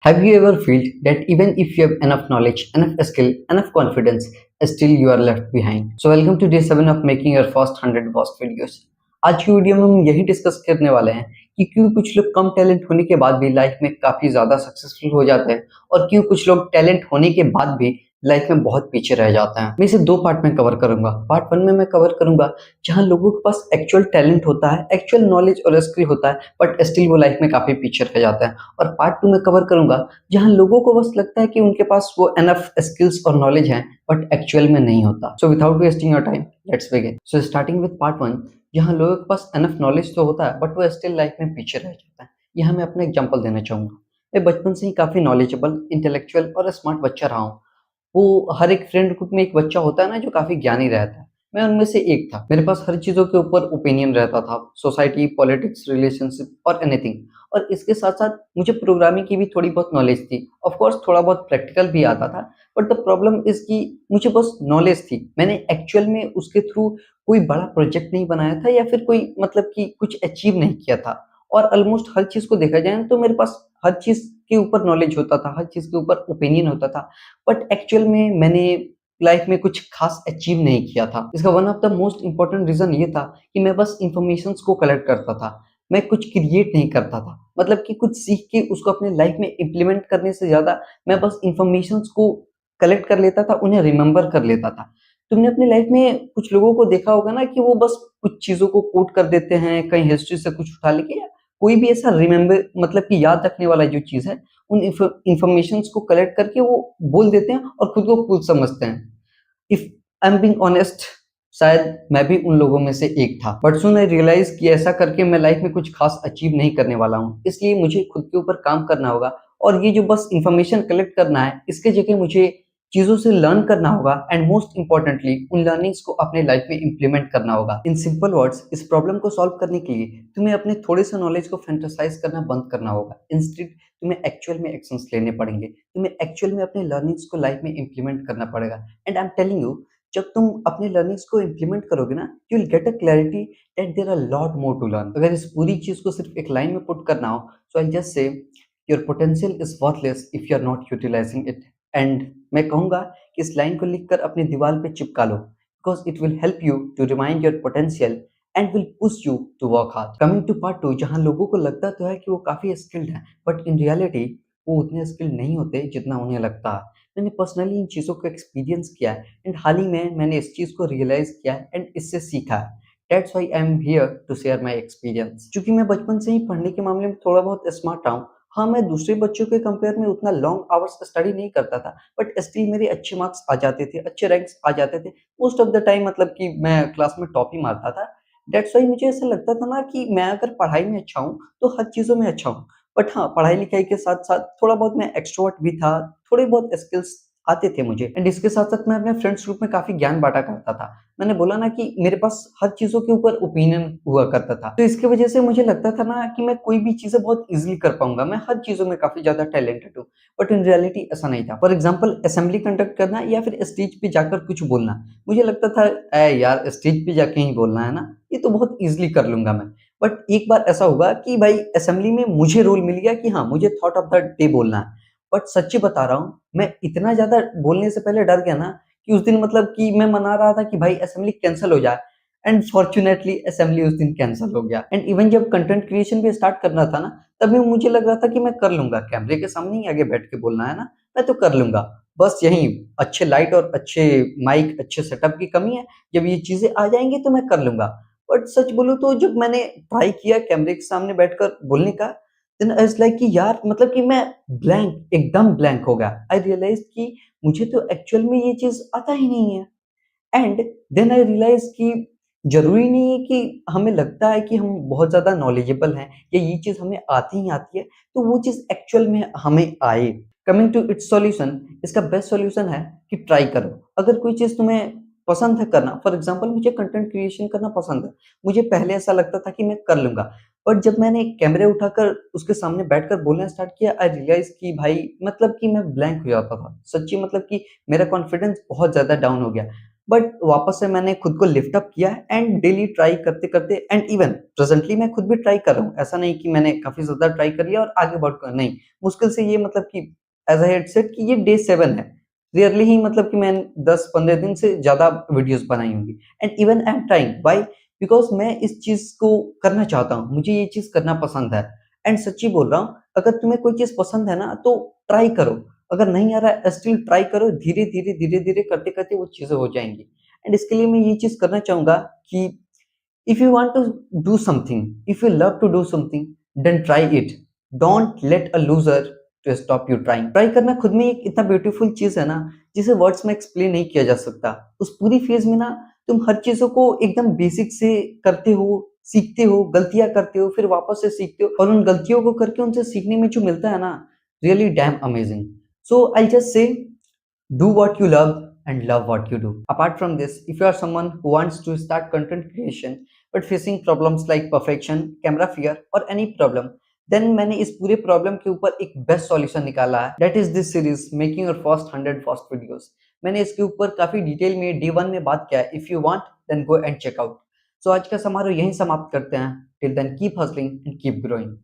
Have you ever felt that even if you have enough knowledge, enough skill, enough confidence, still you are left behind? So welcome to day 7 of making your first 100 boss videos. आज की video में हम यही discuss करने वाले हैं कि क्यों कुछ लोग कम टैलेंट होने के बाद भी लाइफ में काफी ज्यादा सक्सेसफुल हो जाते हैं और क्यों कुछ लोग टैलेंट होने के बाद भी लाइफ में बहुत पीछे रह जाते हैं। मैं इसे दो पार्ट में कवर करूंगा। पार्ट 1 में मैं कवर करूंगा जहां लोगों के पास एक्चुअल टैलेंट होता है, एक्चुअल नॉलेज और स्किल होता है, बट स्टिल वो लाइफ में काफी पीछे रह जाते हैं। और पार्ट 2 में कवर करूंगा जहां लोगों को बस लगता है कि उनके पास वो एनफ स्किल्स और नॉलेज है बट एक्चुअल में नहीं होता। So without wasting your time let's begin. So starting with part 1, जहां लोगों के पास एनफ नॉलेज तो होता है बट वो स्टिल लाइफ में पीछे रह जाता है। यहाँ मैं अपना एग्जांपल देना चाहूंगा। मैं बचपन से ही काफी नॉलेजेबल, इंटेलेक्चुअल और स्मार्ट बच्चा रहा हूँ। वो हर एक फ्रेंड ग्रुप में एक बच्चा होता है ना जो काफी ज्ञानी रहता है। मैं उनमें से एक था। मेरे पास हर चीजों के ऊपर ओपिनियन रहता था, सोसाइटी, पॉलिटिक्स, रिलेशनशिप और एनीथिंग। और इसके साथ साथ मुझे प्रोग्रामिंग की भी थोड़ी बहुत नॉलेज थी। ऑफ कोर्स थोड़ा बहुत प्रैक्टिकल भी आता था, बट द प्रॉब्लम इज कि मुझे बस नॉलेज थी। मैंने एक्चुअल में उसके थ्रू कोई बड़ा प्रोजेक्ट नहीं बनाया था या फिर कोई मतलब कि कुछ अचीव नहीं किया था। और ऑलमोस्ट हर चीज को देखा जाए तो मेरे पास हर चीज के ऊपर नॉलेज होता था, हर चीज के ऊपर ओपिनियन होता था, बट एक्चुअल में मैंने लाइफ में कुछ खास अचीव नहीं किया था। इसका one of the most important reason ये था कि मैं बस इंफॉर्मेशन को कलेक्ट करता था। मैं कुछ क्रिएट नहीं करता था, मतलब कि कुछ सीख के उसको अपने लाइफ में इम्प्लीमेंट करने से ज्यादा मैं बस इंफॉर्मेशन को कलेक्ट कर लेता था, उन्हें रिमेम्बर कर लेता था। तुमने अपनी लाइफ में कुछ लोगों को देखा होगा ना कि वो बस कुछ चीजों को कोट कर देते हैं, कहीं हिस्ट्री से कुछ उठा लेके, या कोई भी ऐसा रिमेम्बर मतलब कि याद रखने वाला जो चीज है, उन इंफॉर्मेशन को कलेक्ट करके वो बोल देते हैं और खुद को कूल समझते हैं। If I am being honest, शायद मैं भी उन लोगों में से एक था, बट सुन आई रियलाइज कि ऐसा करके मैं लाइफ में कुछ खास अचीव नहीं करने वाला हूँ। इसलिए मुझे खुद के ऊपर काम करना होगा और ये जो बस इंफॉर्मेशन कलेक्ट करना है, इसके जगह मुझे चीजों से लर्न करना होगा एंड मोस्ट इंपॉर्टेंटली उन लर्निंग्स को अपने लाइफ में इंप्लीमेंट करना होगा। इन सिंपल वर्ड्स, इस प्रॉब्लम को सॉल्व करने के लिए तुम्हें अपने थोड़े से नॉलेज को फैंटासाइज करना बंद करना होगा। इंस्टेड तुम्हें एक्चुअल में एक्शंस लेने पड़ेंगे। तुम्हें एक्चुअल में अपने लर्निंग्स को लाइफ में इंप्लीमेंट करना पड़ेगा। And I am telling you, जब तुम अपने लर्निंग्स को इंप्लीमेंट करोगे ना, you will get a clarity that there are lot more to learn. अगर इस पूरी चीज को सिर्फ एक लाइन में पुट करना हो, so I just say your potential is worthless if you are not utilising it. And मैं कहूंगा कि इस लाइन को लिखकर अपनी दीवार पे चिपका लो, because it will help you to remind your potential and will push you to work hard. Coming to part 2, जहां लोगों को लगता तो है कि वो काफी स्किल्ड है, बट इन रियलिटी वो उतने स्किल्ड नहीं होते जितना उन्हें लगता है। मैंने पर्सनली इन चीज़ों को एक्सपीरियंस किया है एंड हाल ही में मैंने इस चीज़ को रियलाइज़ किया है एंड इससे सीखा है। That's why I am here to share my experience. क्योंकि मैं बचपन से ही पढ़ने के मामले में थोड़ा बहुत स्मार्ट रहा हूँ। हाँ, मैं दूसरे बच्चों के कंपेयर में उतना लॉन्ग आवर्स स्टडी नहीं करता था, बट स्टिल मेरे अच्छे मार्क्स आ जाते थे, अच्छे रैंक्स आ जाते थे। मोस्ट ऑफ द टाइम मतलब कि मैं क्लास में टॉप ही मारता था। दैट्स व्हाई मुझे ऐसा लगता था ना कि मैं अगर पढ़ाई में अच्छा हूँ, तो हर चीज़ों में अच्छा हूँ। बट हाँ, पढ़ाई-लिखाई के साथ-साथ थोड़ा बहुत मैं एक्स्ट्रोवर्ट भी था, थोड़े बहुत स्किल्स आते थे मुझे एंड इसके साथ-साथ मैं अपने फ्रेंड्स ग्रुप में काफ़ी ज्ञान बाँटा करता था। मैंने बोला ना कि मेरे पास हर चीज़ों के ऊपर ओपिनियन हुआ करता था। तो इसकी वजह से मुझे लगता था ना कि मैं कोई भी चीज़ें बहुत ईज़िली कर पाऊँगा, मैं हर चीज़ों में काफ़ी ज़्यादा टैलेंटेड हूँ। बट इन रियलिटी ऐसा नहीं था। फॉर एग्ज़ाम्पल असेंबली कंडक्ट करना या फिर स्टेज पे जाकर कुछ बोलना। मुझे लगता था, "ऐ यार, स्टेज पे जाके ही बोलना है ना, ये तो बहुत ईज़िली कर लूँगा मैं।" बट एक बार ऐसा हुआ कि भाई असेंबली में मुझे रोल मिल गया कि हाँ, मुझे थॉट ऑफ द डे बोलना है। बट सच्ची बता रहा हूँ, मैं इतना ज़्यादा बोलने से पहले डर गया ना कि उस दिन मतलब कि मैं मना रहा था कि भाई असेंबली कैंसल हो जाए एंड फॉर्च्यूनेटली असेंबली उस दिन कैंसल हो गया। एंड इवन जब कंटेंट क्रिएशन भी स्टार्ट करना था ना, तभी मुझे लग रहा था कि मैं कर लूँगा, कैमरे के सामने ही आगे बैठ के बोलना है ना, मैं तो कर लूँगा। बस यही अच्छे लाइट और अच्छे माइक, अच्छे सेटअप की कमी है, जब ये चीज़ें आ जाएँगी तो मैं कर लूँगा। बट सच बोलूँ तो जब मैंने ट्राई किया कैमरे के सामने बैठकर बोलने का, देन आई वाज़ लाइक कि यार मतलब कि मैं ब्लैंक, एकदम ब्लैंक हो गया। आई रियलाइज़्ड कि मुझे तो एक्चुअल में ये चीज़ आता ही नहीं है। एंड देन आई रियलाइज़ कि ज़रूरी नहीं है कि हमें लगता है कि हम बहुत ज़्यादा नॉलेजेबल हैं या ये चीज़ हमें आती ही आती है, तो वो चीज़ एक्चुअल में हमें आए। कमिंग टू इट्स सॉल्यूशन, इसका बेस्ट सॉल्यूशन है कि ट्राई करो। अगर कोई चीज़ तुम्हें पसंद है करना, फॉर एग्ज़ाम्पल मुझे कंटेंट क्रिएशन करना पसंद है। मुझे पहले ऐसा लगता था कि मैं कर लूँगा, बट जब मैंने कैमरे उठाकर उसके सामने बैठकर बोलना स्टार्ट किया, आई रियलाइज़ कि भाई मतलब कि मैं ब्लैंक हो जाता था। सच्ची मतलब कि मेरा कॉन्फिडेंस बहुत ज़्यादा डाउन हो गया। बट वापस से मैंने खुद को लिफ्ट अप किया एंड डेली ट्राई करते करते एंड इवन प्रेजेंटली मैं खुद भी ट्राई कर रहा हूँ। ऐसा नहीं कि मैंने काफी ज्यादा ट्राई कर लिया और आगे बढ़ कर नहीं, मुश्किल से ये मतलब कि एज आई हैड सेड कि ये डे 7 है। रियरली ही मतलब कि मैं 10-15 दिन से ज्यादा वीडियोस बनाई होंगी and even I am trying why, because मैं इस चीज को करना चाहता हूँ, मुझे ये चीज करना पसंद है। एंड सच्ची बोल रहा हूँ, अगर तुम्हें कोई चीज पसंद है ना तो ट्राई करो, अगर नहीं आ रहा है स्टिल ट्राई करो, धीरे धीरे धीरे धीरे करते करते वो चीजें हो जाएंगी। एंड इसके लिए मैं ये चीज करना चाहूंगा कि if you want to do something, if you love to do something, then try it. Don't let a loser to stop you trying. Try करना खुद में एक इतना ब्यूटीफुल चीज है ना, जिसे वर्ड्स में एक्सप्लेन नहीं किया जा सकता। उस पूरी फेज में ना तुम हर चीजों को एकदम बेसिक से करते हो, सीखते हो, गलतियां करते हो, फिर वापस से सीखते हो, और उन गलतियों को करके उनसे सीखने में जो मिलता है ना, really dam amazing. So I just से do what you love and love what you do. Apart from this, if you are someone who wants to start content creation but facing problems like perfection, camera fear or any problem, then मैंने इस पूरे problem के ऊपर एक best solution निकाला है, that is this series making your first 100 first videos. मैंने इसके ऊपर काफी डिटेल में डे 1 में बात किया है। If you want then go and check out. So आज का समारोह यहीं समाप्त करते हैं। Till then keep hustling and keep growing.